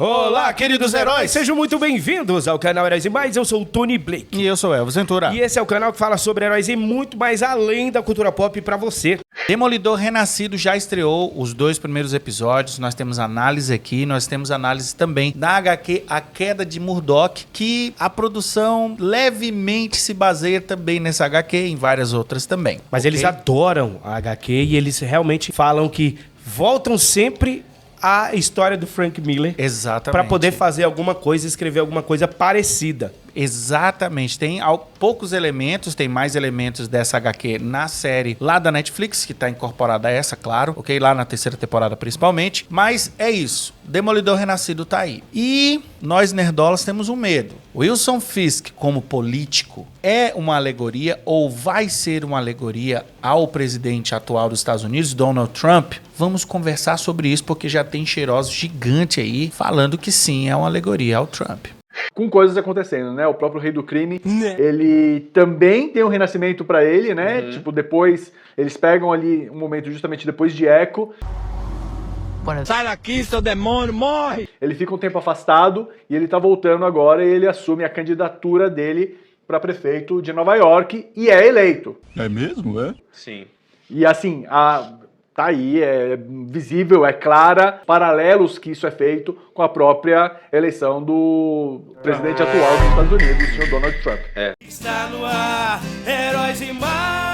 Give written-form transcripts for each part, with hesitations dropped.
Olá, queridos heróis! Sejam muito bem-vindos ao canal Heróis e Mais. Eu sou o Tony Blake. E eu sou o Elvis Ventura. E esse é o canal que fala sobre heróis e muito mais além da cultura pop pra você. Demolidor Renascido já estreou os 2 primeiros episódios. Nós temos análise aqui, nós temos análise também da HQ A Queda de Murdoch, que a produção levemente se baseia também nessa HQ e em várias outras também. Mas eles adoram a HQ e eles realmente falam que voltam sempre a história do Frank Miller. Exatamente. Pra poder fazer alguma coisa, escrever alguma coisa parecida. Exatamente. Tem poucos elementos, tem mais elementos dessa HQ na série lá da Netflix, que tá incorporada a essa, claro, ok? Lá na 3ª temporada principalmente. Mas é isso. Demolidor Renascido tá aí. E nós nerdolas temos um medo. Wilson Fisk, como político, é uma alegoria ou vai ser uma alegoria ao presidente atual dos Estados Unidos, Donald Trump? Vamos conversar sobre isso, porque já tem cheiroso gigante aí falando que sim, é uma alegoria ao Trump. Com coisas acontecendo, né? O próprio Rei do Crime, ele também tem um renascimento pra ele, né? Tipo, depois, eles pegam ali um momento justamente depois de Echo. Sai daqui, seu demônio, morre! Ele fica um tempo afastado e ele tá voltando agora e ele assume a candidatura dele pra prefeito de Nova York e é eleito. É mesmo, é? Sim. E assim, tá aí, é visível, é clara, paralelos que isso é feito com a própria eleição do presidente atual dos Estados Unidos, o senhor Donald Trump. Está no ar, Heróis e Mais!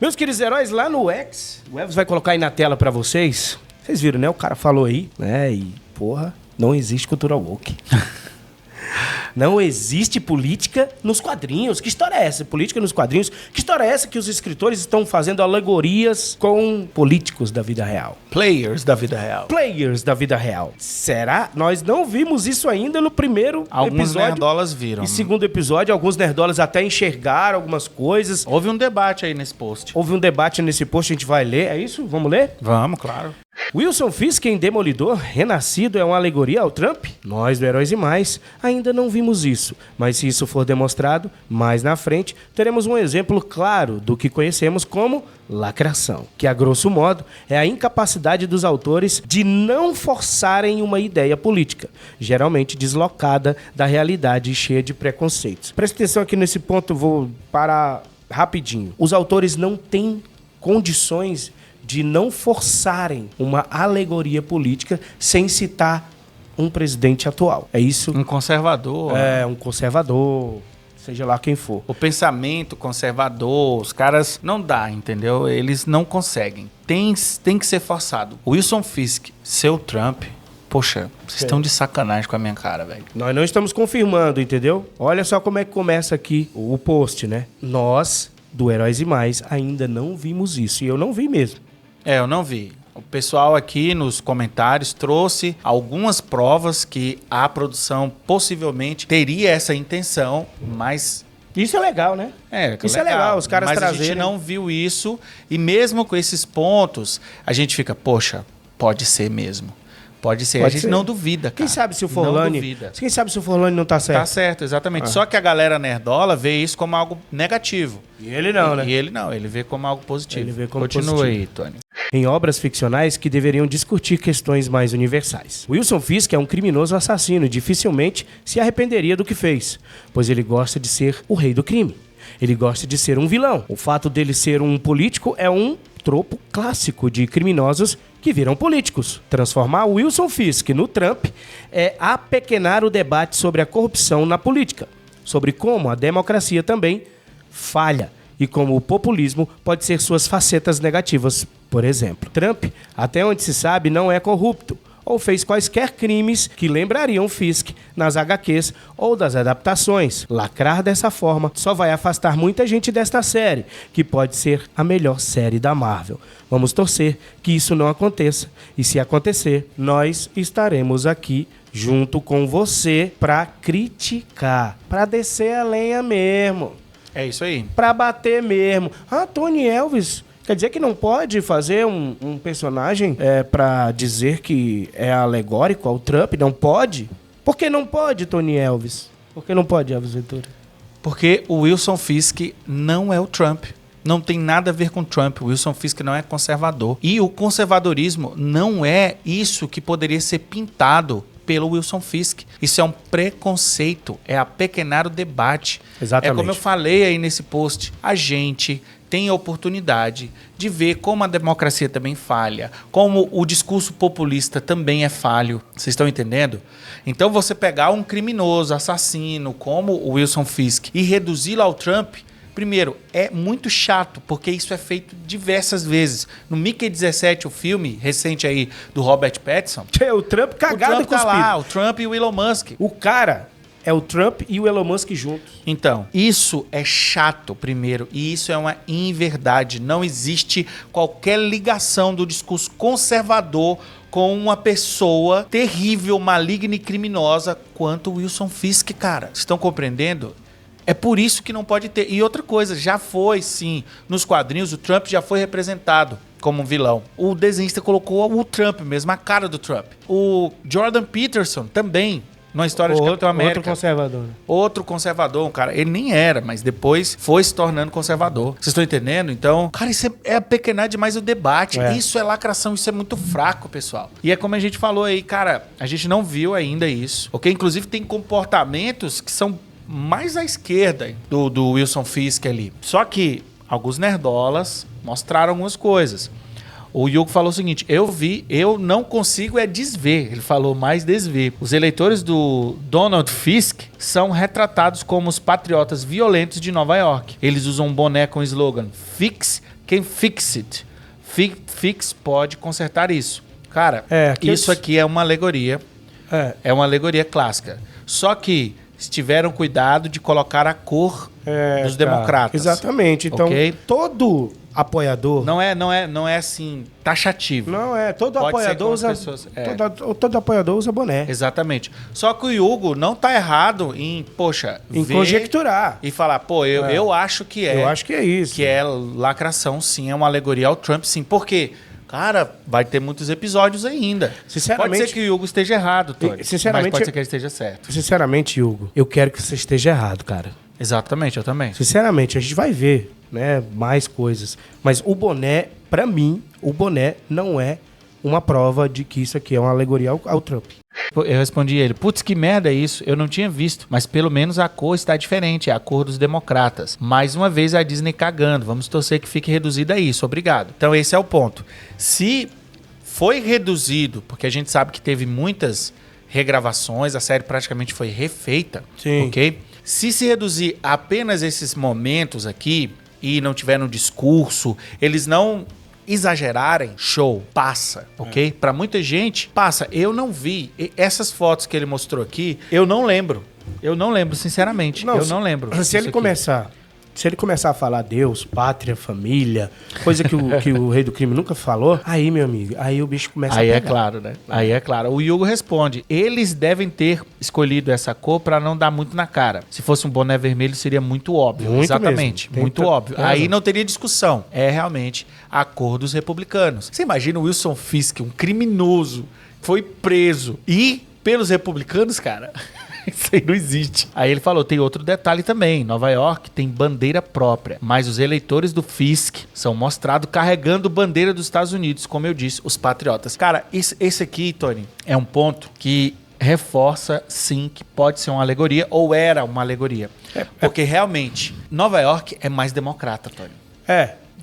Meus queridos heróis, lá no X, o Elvis vai colocar aí na tela pra vocês. Vocês viram, né? O cara falou aí, né? E, porra, não existe cultura woke. Não existe política nos quadrinhos. Que história é essa? Política nos quadrinhos? Que história é essa que os escritores estão fazendo alegorias com políticos da vida real? Players da vida real. Players da vida real. Será? Nós não vimos isso ainda no primeiro Alguns episódio. nerdolas viram. E segundo episódio, alguns nerdolas até enxergaram algumas coisas. Houve um debate aí nesse post. Houve um debate nesse post, a gente vai ler. É isso? Vamos ler? Vamos, claro. Wilson Fisk em Demolidor Renascido é uma alegoria ao Trump? Nós do Heróis e Mais ainda não vimos isso, mas se isso for demonstrado, mais na frente teremos um exemplo claro do que conhecemos como lacração, que a grosso modo é a incapacidade dos autores de não forçarem uma ideia política, geralmente deslocada da realidade e cheia de preconceitos. Presta atenção aqui nesse ponto, vou parar rapidinho. Os autores não têm condições de não forçarem uma alegoria política sem citar um presidente atual. É isso? Um conservador. É, um conservador, seja lá quem for. O pensamento conservador, os caras não dá, entendeu? Eles não conseguem. Tem que ser forçado. Wilson Fisk, seu Trump, poxa, vocês estão de sacanagem com a minha cara, velho. Nós não estamos confirmando, entendeu? Olha só como é que começa aqui o post, né? Nós, do Heróis e Mais, ainda não vimos isso. E eu não vi mesmo. Eu não vi. O pessoal aqui nos comentários trouxe algumas provas que a produção possivelmente teria essa intenção, mas... Isso é legal, né? Isso é legal, os caras mas trazerem. a gente não viu isso e mesmo com esses pontos, a gente fica, poxa, pode ser mesmo. Pode ser. A gente não duvida, cara. Quem sabe se o Forlani... Quem sabe se o Forlani não tá certo? Tá certo, exatamente. Só que a galera nerdola vê isso como algo negativo. E ele não, né? E ele não, ele vê como algo positivo. Ele vê como Continua positivo. aí, Tony. Em obras ficcionais que deveriam discutir questões mais universais. Wilson Fisk é um criminoso assassino e dificilmente se arrependeria do que fez, pois ele gosta de ser o rei do crime. Ele gosta de ser um vilão. O fato dele ser um político é um tropo clássico de criminosos que viram políticos. Transformar Wilson Fisk no Trump é apequenar o debate sobre a corrupção na política, sobre como a democracia também falha e como o populismo pode ser suas facetas negativas, por exemplo. Trump, até onde se sabe, não é corrupto ou fez quaisquer crimes que lembrariam Fisk nas HQs ou das adaptações. Lacrar dessa forma só vai afastar muita gente desta série, que pode ser a melhor série da Marvel. Vamos torcer que isso não aconteça, e se acontecer, nós estaremos aqui junto com você para criticar, para descer a lenha mesmo. É isso aí. Pra bater mesmo. Ah, Tony Elvis, quer dizer que não pode fazer um personagem pra dizer que é alegórico ao Trump? Não pode? Por que não pode, Tony Elvis? Por que não pode, Elvis Ventura? Porque o Wilson Fisk não é o Trump. Não tem nada a ver com Trump. O Wilson Fisk não é conservador. E o conservadorismo não é isso que poderia ser pintado pelo Wilson Fisk. Isso é um preconceito, é apequenar o debate. Exatamente. É como eu falei aí nesse post, a gente tem a oportunidade de ver como a democracia também falha, como o discurso populista também é falho. Vocês estão entendendo? Então você pegar um criminoso, assassino, como o Wilson Fisk, e reduzi-lo ao Trump, primeiro, é muito chato, porque isso é feito diversas vezes. No Mickey 17, o filme recente aí do Robert Pattinson, O Trump cagado o e Trump tá cuspido. lá, o Trump e o Elon Musk. O cara é o Trump e o Elon Musk juntos. Então, isso é chato, primeiro, e isso é uma inverdade. Não existe qualquer ligação do discurso conservador com uma pessoa terrível, maligna e criminosa quanto o Wilson Fisk, cara. Vocês estão compreendendo? É por isso que não pode ter. E outra coisa, já foi, sim, nos quadrinhos, o Trump já foi representado como um vilão. O desenhista colocou o Trump mesmo, a cara do Trump. O Jordan Peterson também, na história de Capitão América. Outro conservador. Né? Outro conservador, um cara. Ele nem era, mas depois foi se tornando conservador. Vocês estão entendendo? Então, cara, isso é apequenar demais o debate. É. Isso é lacração, isso é muito fraco, pessoal. E é como a gente falou aí, cara, a gente não viu ainda isso, ok? Inclusive tem comportamentos que são mais à esquerda do Wilson Fisk ali. Só que alguns nerdolas mostraram algumas coisas. O Hugo falou o seguinte, eu não consigo desver. Ele falou mais desver. Os eleitores do Donald Fisk são retratados como os patriotas violentos de Nova York. Eles usam um boné com o slogan Fix can fix it. Fix pode consertar isso. Cara, isso aqui é uma alegoria. É uma alegoria clássica. Só que tiveram cuidado de colocar a cor dos democratas. Exatamente. Então, okay? Todo apoiador... Não é assim, taxativo. Não é. Todo Pode apoiador ser usa... pessoas, Todo apoiador usa boné. Exatamente. Só que o Hugo não tá errado em, Em ver conjecturar. e falar, eu acho que é. Eu acho que é isso. Que é lacração, sim, é uma alegoria ao Trump, sim. Por quê? Cara, vai ter muitos episódios ainda. Sinceramente... Pode ser que o Hugo esteja errado, Tony. Sinceramente, mas pode ser que ele esteja certo. Sinceramente, Hugo, eu quero que você esteja errado, cara. Exatamente, eu também. Sinceramente, a gente vai ver, né, mais coisas. Mas o boné, pra mim, o boné não é uma prova de que isso aqui é uma alegoria ao Trump. Eu respondi ele, putz, que merda é isso? Eu não tinha visto, mas pelo menos a cor está diferente, é a cor dos democratas. Mais uma vez a Disney cagando, vamos torcer que fique reduzida a isso, obrigado. Então esse é o ponto. Se foi reduzido, porque a gente sabe que teve muitas regravações, a série praticamente foi refeita, Sim. ok? Se reduzir apenas esses momentos aqui e não tiver no discurso, eles não exagerarem, show, passa, ok? Pra muita gente, passa. Eu não vi. Essas fotos que ele mostrou aqui, eu não lembro. Eu não lembro, sinceramente. Eu não lembro. Se ele começar a falar Deus, pátria, família, coisa que o rei do crime nunca falou, aí, meu amigo, aí o bicho começa a pegar. Aí é claro, né? Aí é claro. O Hugo responde, eles devem ter escolhido essa cor pra não dar muito na cara. Se fosse um boné vermelho, seria muito óbvio. Muito Exatamente. mesmo. Muito óbvio. Tem Aí razão. não teria discussão. É realmente a cor dos republicanos. Você imagina o Wilson Fisk, um criminoso, foi preso e pelos republicanos, cara... Isso aí não existe. Aí ele falou, tem outro detalhe também. Nova York tem bandeira própria, mas os eleitores do Fisk são mostrados carregando bandeira dos Estados Unidos, como eu disse, os patriotas. Cara, esse aqui, Tony, é um ponto que reforça, sim, que pode ser uma alegoria, ou era uma alegoria. Porque realmente, Nova York é mais democrata, Tony.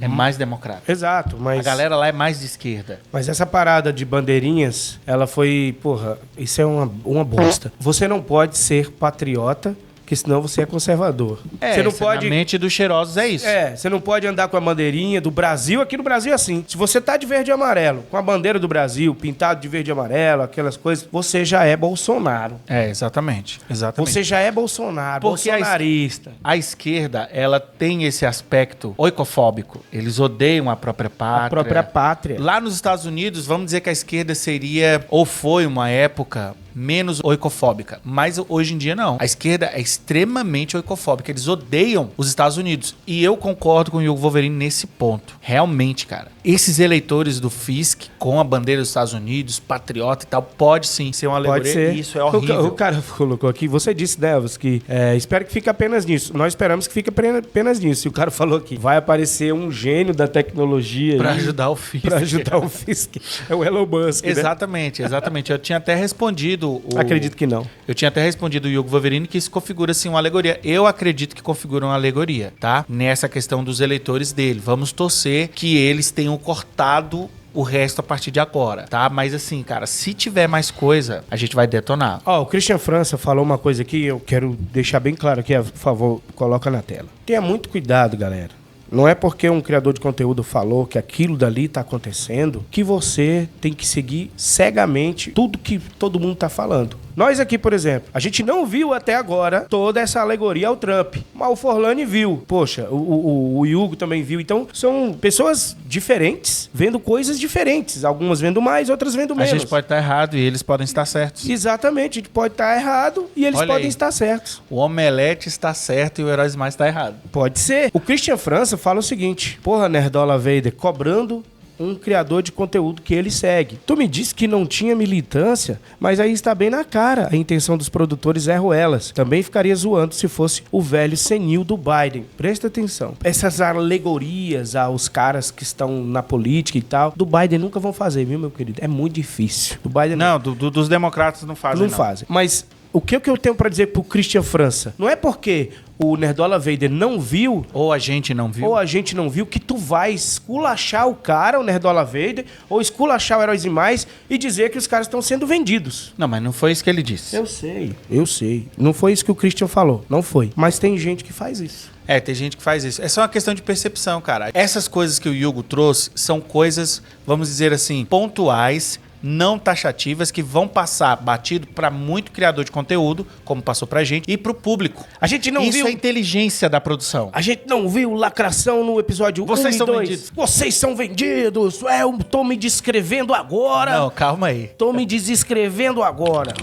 É mais democrata. Exato, mas... A galera lá é mais de esquerda. Mas essa parada de bandeirinhas, ela foi... Porra, isso é uma bosta. Você não pode ser patriota, porque senão você é conservador. Você não pode... Na mente dos cheirosos é isso. Você não pode andar com a bandeirinha do Brasil. Aqui no Brasil é assim. Se você tá de verde e amarelo, com a bandeira do Brasil, pintado de verde e amarelo, aquelas coisas, você já é Bolsonaro. Exatamente. Você já é Bolsonaro, porque bolsonarista. A esquerda, ela tem esse aspecto oicofóbico. Eles odeiam a própria pátria. A própria pátria. Lá nos Estados Unidos, vamos dizer que a esquerda seria, ou foi uma época, menos oicofóbica. Mas hoje em dia não. A esquerda é extremamente oicofóbica. Eles odeiam os Estados Unidos. E eu concordo com o Hugo Wolverine nesse ponto. Realmente, cara. Esses eleitores do Fisk com a bandeira dos Estados Unidos, patriota e tal, pode sim ser uma alegoria. Pode ser. E isso é horrível. O cara colocou aqui, você disse, Delvis, que espero que fique apenas nisso. Nós esperamos que fique apenas nisso. E o cara falou aqui, vai aparecer um gênio da tecnologia Pra aí, ajudar o Fisk. pra ajudar o Fisk. É o Elon Musk, né? Exatamente. Eu tinha até respondido... Acredito que não. Eu tinha até respondido o Hugo Wolverine que isso configura sim uma alegoria. Eu acredito que configura uma alegoria, tá? Nessa questão dos eleitores dele. Vamos torcer que eles tenham cortado o resto a partir de agora, tá? Mas assim, cara, se tiver mais coisa, a gente vai detonar. Ó, o Christian França falou uma coisa aqui, eu quero deixar bem claro aqui, por favor, coloca na tela. Tenha muito cuidado, galera. Não é porque um criador de conteúdo falou que aquilo dali tá acontecendo que você tem que seguir cegamente tudo que todo mundo tá falando. Nós aqui, por exemplo, a gente não viu até agora toda essa alegoria ao Trump, mas o Forlani viu. Poxa, o Hugo também viu. Então, são pessoas diferentes, vendo coisas diferentes. Algumas vendo mais, outras vendo menos. A gente pode estar errado e eles podem estar certos. Exatamente, a gente pode estar errado e eles Olha podem aí. estar certos. O Omelete está certo e o Heróis Mais está errado. Pode ser. O Christian França fala o seguinte: porra, Nerdola Vader, cobrando um criador de conteúdo que ele segue. Tu me disse que não tinha militância, mas aí está bem na cara. A intenção dos produtores é Ruelas. Também ficaria zoando se fosse o velho senil do Biden. Presta atenção. Essas alegorias aos caras que estão na política e tal, do Biden nunca vão fazer, viu, meu querido? É muito difícil. Do Biden Não, dos democratas não fazem, não fazem. Mas o que eu tenho pra dizer pro Christian França? Não é porque o Nerdola Vader não viu, Ou a gente não viu. ou a gente não viu, que tu vai esculachar o cara, o Nerdola Vader, ou esculachar o Heróis e Mais e dizer que os caras estão sendo vendidos. Não, mas não foi isso que ele disse. Eu sei. Não foi isso que o Christian falou. Não foi. Mas tem gente que faz isso. Tem gente que faz isso. É só uma questão de percepção, cara. Essas coisas que o Hugo trouxe são coisas, vamos dizer assim, pontuais, não taxativas, que vão passar batido para muito criador de conteúdo, como passou pra gente, e pro público. A gente não Isso viu... é inteligência da produção. A gente não viu lacração no episódio 1 Vocês e são 2. vendidos. Vocês são vendidos. Eu tô me descrevendo agora. Não, calma aí. Tô me desescrevendo agora.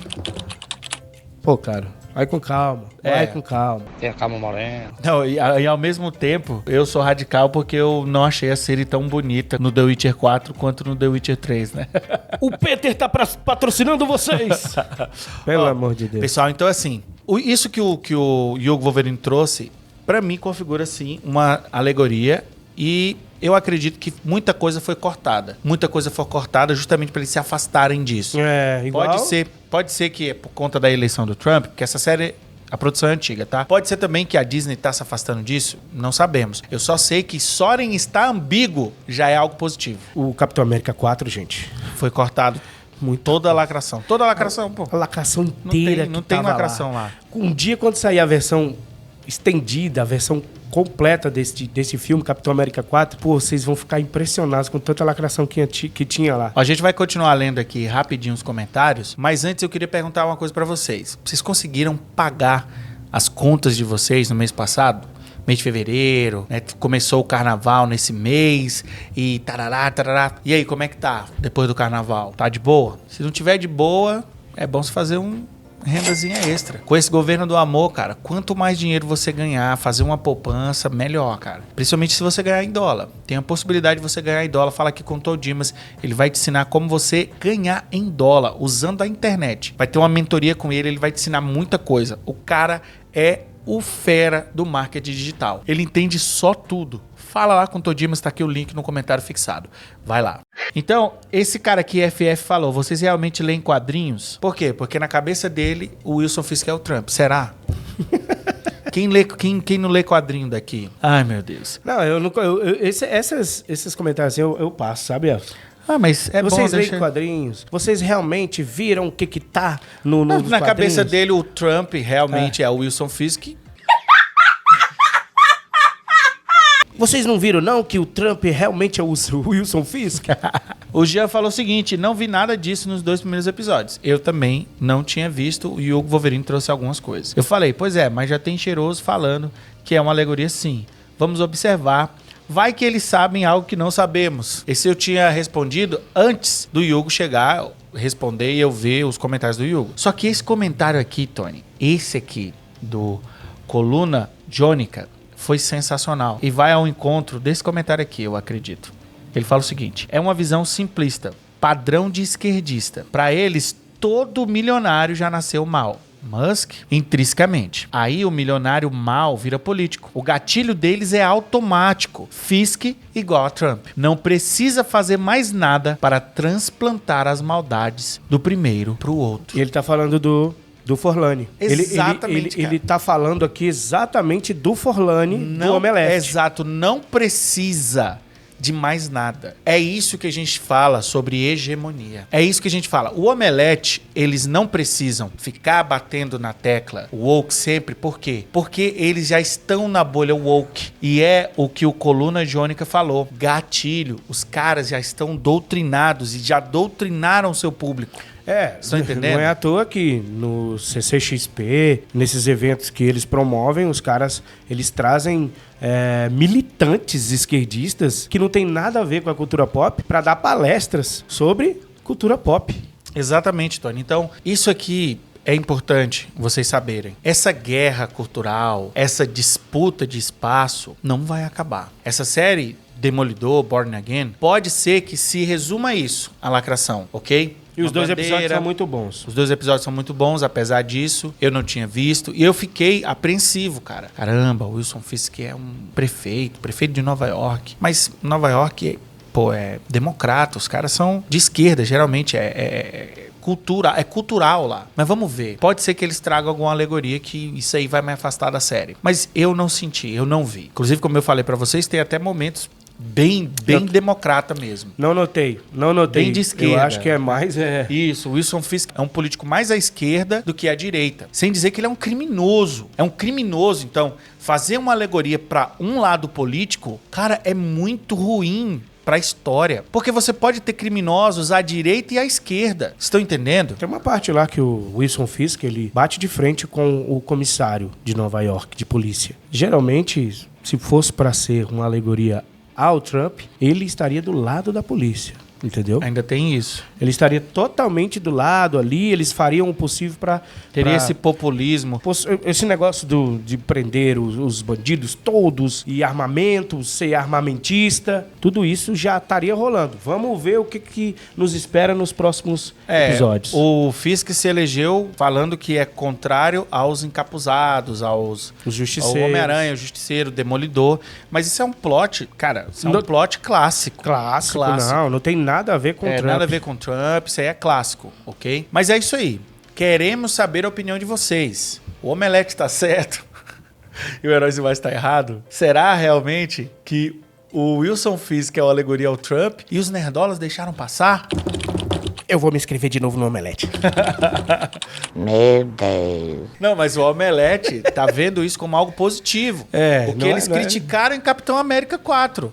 Pô, cara, vai com calma. Vai com calma. Tenha calma, Moreno. Não, e ao mesmo tempo, eu sou radical porque eu não achei a série tão bonita no The Witcher 4 quanto no The Witcher 3, né? O Peter tá patrocinando vocês. Pelo amor de Deus. Pessoal, então assim, isso que o Hugo Wolverine trouxe, pra mim configura sim uma alegoria e eu acredito que muita coisa foi cortada. Muita coisa foi cortada justamente para eles se afastarem disso. Igual... Pode ser que é por conta da eleição do Trump, porque essa série, a produção é antiga, tá? Pode ser também que a Disney tá se afastando disso, não sabemos. Eu só sei que Soren está ambíguo já é algo positivo. O Capitão América 4, gente. Foi cortado toda a lacração. Toda a lacração, pô. A lacração inteira Não que tem tava lacração lá. Um dia, quando sair a versão estendida, a versão completa desse filme, Capitão América 4, pô, vocês vão ficar impressionados com tanta lacração que tinha lá. A gente vai continuar lendo aqui rapidinho os comentários, mas antes eu queria perguntar uma coisa pra vocês. Vocês conseguiram pagar as contas de vocês no mês passado? Mês de fevereiro, né? Começou o carnaval nesse mês e tarará. E aí, como é que tá depois do carnaval? Tá de boa? Se não tiver de boa, é bom você fazer rendazinha extra. Com esse governo do amor, cara, quanto mais dinheiro você ganhar, fazer uma poupança, melhor, cara. Principalmente se você ganhar em dólar. Tem a possibilidade de você ganhar em dólar. Fala aqui com o Tom Dimas, ele vai te ensinar como você ganhar em dólar, usando a internet. Vai ter uma mentoria com ele vai te ensinar muita coisa. O cara é o fera do marketing digital. Ele entende só tudo. Fala lá com o Todimas, tá aqui o link no comentário fixado. Vai lá. Então, esse cara aqui, FF, falou, vocês realmente leem quadrinhos? Por quê? Porque na cabeça dele, o Wilson Fisk é o Trump. Será? Quem não lê quadrinho daqui? Ai, meu Deus. Não, eu nunca... Esses comentários assim, eu passo, sabe, Elson? Mas é vocês bom leem quadrinhos? Vocês realmente viram o que tá no nos na quadrinhos? Cabeça dele, o Trump realmente é o Wilson Fisk. Vocês não viram, não, que o Trump realmente é o Wilson Fisk? O Jean falou o seguinte, não vi nada disso nos 2 primeiros episódios. Eu também não tinha visto, e o Hugo Wolverine trouxe algumas coisas. Eu falei, pois é, mas já tem cheiroso falando que é uma alegoria sim. Vamos observar. Vai que eles sabem algo que não sabemos. Esse eu tinha respondido antes do Hugo chegar, responder e eu ver os comentários do Hugo. Só que esse comentário aqui, Tony, esse aqui do Coluna Jônica, foi sensacional. E vai ao encontro desse comentário aqui, eu acredito. Ele fala o seguinte: é uma visão simplista, padrão de esquerdista. Para eles, todo milionário já nasceu mal. Musk, intrinsecamente. Aí o milionário mal vira político. O gatilho deles é automático. Fisk igual a Trump. Não precisa fazer mais nada para transplantar as maldades do primeiro pro outro. E ele tá falando do Forlani. Exatamente, ele tá falando aqui exatamente do Forlani, do Omelete. Exato, não precisa de mais nada. É isso que a gente fala sobre hegemonia. É isso que a gente fala. O Omelete, eles não precisam ficar batendo na tecla woke sempre. Por quê? Porque eles já estão na bolha woke. E é o que o Coluna Jônica falou. Gatilho. Os caras já estão doutrinados e já doutrinaram o seu público. Estão entendendo? Não é à toa que no CCXP, nesses eventos que eles promovem, os caras, eles trazem militantes esquerdistas que não tem nada a ver com a cultura pop para dar palestras sobre cultura pop. Exatamente, Tony. Então, isso aqui é importante vocês saberem. Essa guerra cultural, essa disputa de espaço não vai acabar. Essa série Demolidor, Born Again, pode ser que se resuma a isso, a lacração, ok? E os dois episódios são muito bons. Os 2 episódios são muito bons, apesar disso, eu não tinha visto. E eu fiquei apreensivo, cara. Caramba, o Wilson Fisk é um prefeito de Nova York. Mas Nova York, é democrata, os caras são de esquerda, geralmente é cultural lá. Mas vamos ver. Pode ser que eles tragam alguma alegoria que isso aí vai me afastar da série. Mas eu não senti, eu não vi. Inclusive, como eu falei pra vocês, tem até momentos bem democrata mesmo. Não notei. Bem de esquerda. Eu acho que é mais... Isso, o Wilson Fisk é um político mais à esquerda do que à direita. Sem dizer que ele é um criminoso. É um criminoso, então, fazer uma alegoria pra um lado político, cara, é muito ruim pra história. Porque você pode ter criminosos à direita e à esquerda. Estão entendendo? Tem uma parte lá que o Wilson Fisk, ele bate de frente com o comissário de Nova York, de polícia. Geralmente, se fosse pra ser uma alegoria ao Trump, ele estaria do lado da polícia, entendeu? Ainda tem isso. Ele estaria totalmente do lado ali, eles fariam o possível para... Teria esse populismo. Esse negócio de prender os bandidos todos e armamento, ser armamentista, tudo isso já estaria rolando. Vamos ver o que nos espera nos próximos episódios. O Fisk se elegeu falando que é contrário aos encapuzados, os justiceiros. ao Homem-Aranha, o Justiceiro, o Demolidor. Mas isso é um plot, cara, isso é um plot clássico. Clássico. Não tem nada a ver com Trump. Nada a ver com Trump, isso aí é clássico, ok? Mas é isso aí. Queremos saber a opinião de vocês. O Omelete tá certo e o Heróis Iguais tá errado? Será realmente que o Wilson Fisk é uma alegoria ao Trump e os nerdolas deixaram passar? Eu vou me inscrever de novo no Omelete. Meu Deus. Não, mas o Omelete tá vendo isso como algo positivo. Porque eles criticaram em Capitão América 4.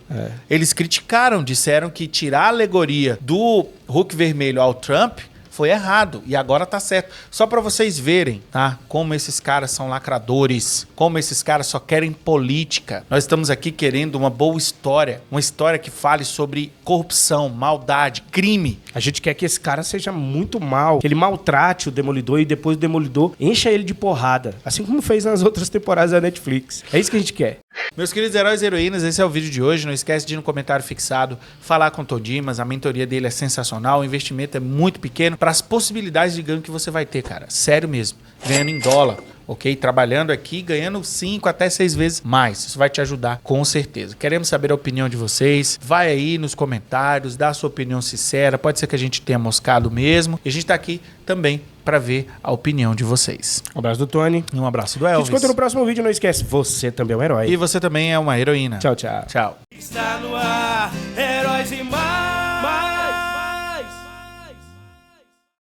Eles criticaram, disseram que tirar a alegoria do Hulk vermelho ao Trump foi errado e agora tá certo. Só pra vocês verem, tá? Como esses caras são lacradores, como esses caras só querem política. Nós estamos aqui querendo uma boa história, uma história que fale sobre corrupção, maldade, crime. A gente quer que esse cara seja muito mal, que ele maltrate o Demolidor e depois o Demolidor encha ele de porrada, assim como fez nas outras temporadas da Netflix. É isso que a gente quer. Meus queridos heróis e heroínas, esse é o vídeo de hoje. Não esquece de ir no comentário fixado, falar com o Tom Dimas. A mentoria dele é sensacional, o investimento é muito pequeno para as possibilidades de ganho que você vai ter, cara. Sério mesmo. Ganhando em dólar, ok? Trabalhando aqui, ganhando 5 até 6 vezes mais. Isso vai te ajudar, com certeza. Queremos saber a opinião de vocês. Vai aí nos comentários, dá a sua opinião sincera. Pode ser que a gente tenha moscado mesmo. E a gente tá aqui também para ver a opinião de vocês. Um abraço do Tony. E um abraço do Elvis. A gente conta no próximo vídeo. Não esquece, você também é um herói. E você também é uma heroína. Tchau, tchau. Tchau. Está no ar, Heróis e Mais.